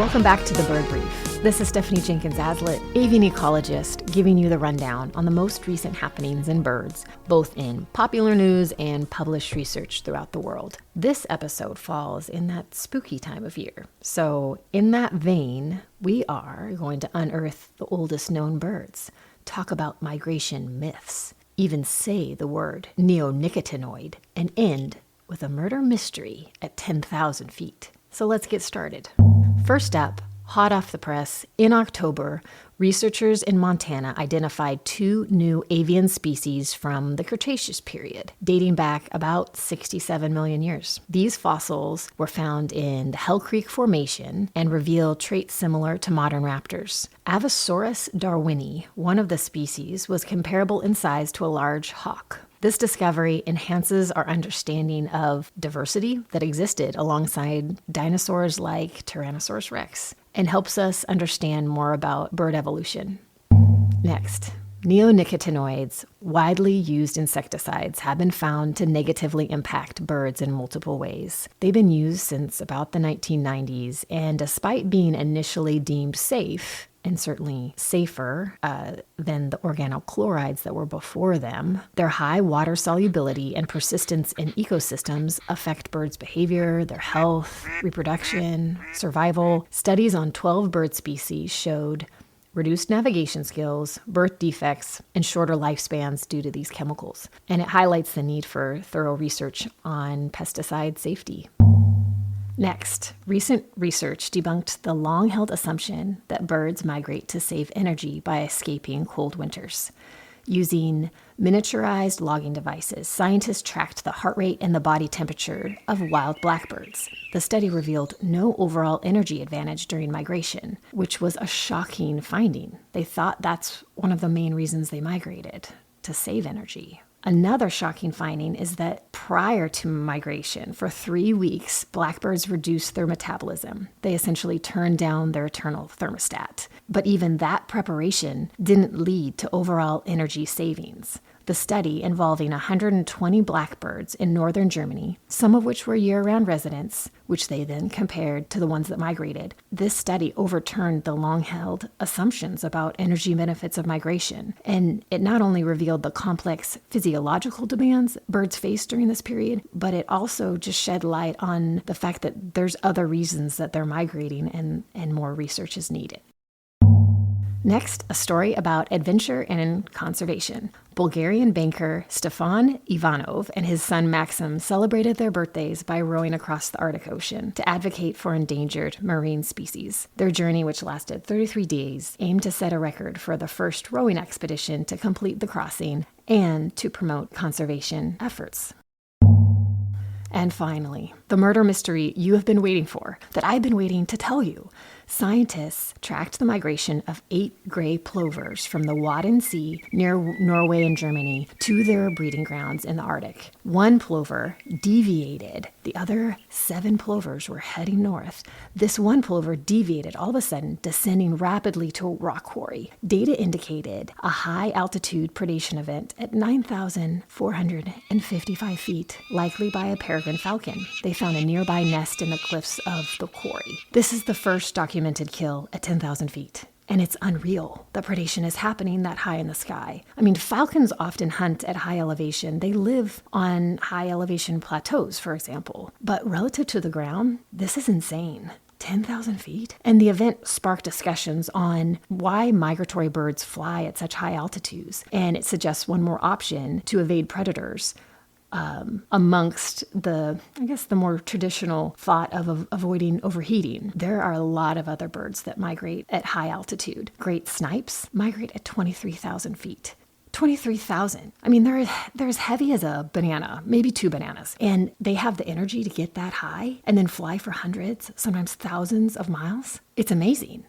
Welcome back to the Bird Brief. This is Stephanie Jenkins Aslett, avian ecologist, giving you the rundown on the most recent happenings in birds, both in popular news and published research throughout the world. This episode falls in that spooky time of year. So in that vein, we are going to unearth the oldest known birds, talk about migration myths, even say the word neonicotinoid, and end with a murder mystery at 10,000 feet. So let's get started. First up, hot off the press, in October, researchers in Montana identified 2 new avian species from the Cretaceous period, dating back about 67 million years. These fossils were found in the Hell Creek Formation and reveal traits similar to modern raptors. Avosaurus darwini, one of the species, was comparable in size to a large hawk. This discovery enhances our understanding of diversity that existed alongside dinosaurs like Tyrannosaurus rex and helps us understand more about bird evolution. Next, neonicotinoids, widely used insecticides, have been found to negatively impact birds in multiple ways. They've been used since about the 1990s, and despite being initially deemed safe, and certainly safer than the organochlorides that were before them, their high water solubility and persistence in ecosystems affect birds' behavior, their health, reproduction, survival. Studies on 12 bird species showed reduced navigation skills, birth defects, and shorter lifespans due to these chemicals. And it highlights the need for thorough research on pesticide safety. Next, recent research debunked the long-held assumption that birds migrate to save energy by escaping cold winters. Using miniaturized logging devices, scientists tracked the heart rate and the body temperature of wild blackbirds. The study revealed no overall energy advantage during migration, which was a shocking finding. They thought that's one of the main reasons they migrated, to save energy. Another shocking finding is that prior to migration, for 3 weeks, blackbirds reduced their metabolism. They essentially turned down their internal thermostat. But even that preparation didn't lead to overall energy savings. The study, involving 120 blackbirds in northern Germany, some of which were year-round residents, which they then compared to the ones that migrated. This study overturned the long-held assumptions about energy benefits of migration, and it not only revealed the complex physiological demands birds face during this period, but it also just shed light on the fact that there's other reasons that they're migrating and more research is needed. Next, a story about adventure and conservation. Bulgarian banker Stefan Ivanov and his son Maxim celebrated their birthdays by rowing across the Arctic Ocean to advocate for endangered marine species. Their journey, which lasted 33 days, aimed to set a record for the first rowing expedition to complete the crossing and to promote conservation efforts. And finally, the murder mystery you have been waiting for, that I've been waiting to tell you. Scientists tracked the migration of 8 gray plovers from the Wadden Sea near Norway and Germany to their breeding grounds in the Arctic. 1 plover deviated. The other 7 plovers were heading north. This 1 plover deviated all of a sudden, descending rapidly to a rock quarry. Data indicated a high-altitude predation event at 9,455 feet, likely by a peregrine falcon. They found a nearby nest in the cliffs of the quarry. This is the first documented kill at 10,000 feet. And it's unreal that predation is happening that high in the sky. I mean, falcons often hunt at high elevation. They live on high elevation plateaus, for example. But relative to the ground, this is insane. 10,000 feet? And the event sparked discussions on why migratory birds fly at such high altitudes. And it suggests one more option to evade predators. Amongst the more traditional thought of avoiding overheating. There are a lot of other birds that migrate at high altitude. Great snipes migrate at 23,000 feet. 23,000. I mean, they're as heavy as a banana, maybe 2 bananas. And they have the energy to get that high and then fly for hundreds, sometimes thousands of miles. It's amazing.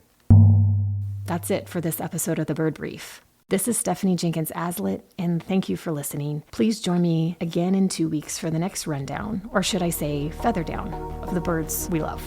That's it for this episode of the Bird Brief. This is Stephanie Jenkins Aslett, and thank you for listening. Please join me again in 2 weeks for the next rundown, or should I say feather down, of the birds we love.